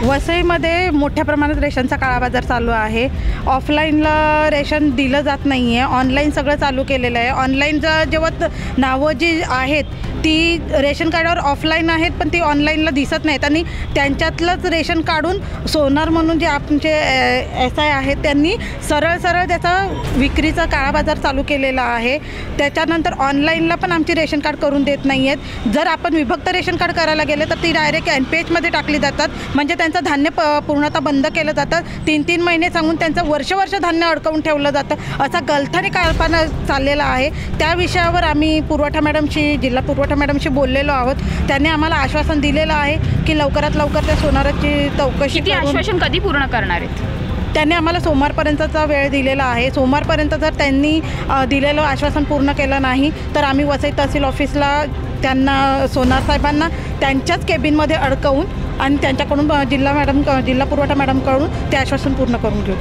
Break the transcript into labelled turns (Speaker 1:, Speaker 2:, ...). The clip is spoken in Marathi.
Speaker 1: वसईमध्ये मोठ्या प्रमाणात रेशनचा काळाबाजार चालू आहे। ऑफलाईनला रेशन दिलं जात नाही आहे, ऑनलाईन सगळं चालू केलेलं आहे। ऑनलाईनचं जेव्हा नावं जी आहेत ती रेशन कार्डावर ऑफलाईन आहेत, पण ती ऑनलाईनला दिसत नाहीत आणि त्यांच्यातलंच रेशन काढून सोनार म्हणून जे आमचे SI आहेत त्यांनी सरळ त्याचा विक्रीचा काळाबाजार चालू केलेला आहे। त्याच्यानंतर ऑनलाईनला पण आमची रेशन कार्ड करून देत नाही आहेत। जर आपण विभक्त रेशन कार्ड करायला गेले तर ती डायरेक्ट NPHमध्ये टाकली जातात, म्हणजे त्यांचं धान्य पूर्णतः बंद केलं जातं। 3-3 महिने सांगून त्यांचं वर्ष धान्य अडकवून ठेवलं जातं। असा गलथानी काळपणा चाललेला आहे। त्या विषयावर आम्ही जिल्हा पुरवठा मॅडमशी बोललेलो आहोत। त्यांनी आम्हाला आश्वासन दिलेलं आहे की लवकरात लवकर त्या सोनाराची चौकशी
Speaker 2: किती आश्वासन कधी पूर्ण करणार आहेत?
Speaker 1: त्यांनी आम्हाला सोमवारपर्यंतचा वेळ दिलेला आहे। सोमवारपर्यंत जर त्यांनी दिलेलं आश्वासन पूर्ण केलं नाही तर आम्ही वसई तहसील ऑफिसला त्यांना सोनार साहेबांना त्यांच्याच केबिनमध्ये अडकवून आणि त्यांच्याकडून जिल्हा पुरवठा मॅडमकडून ते आश्वासन पूर्ण करून घेऊ।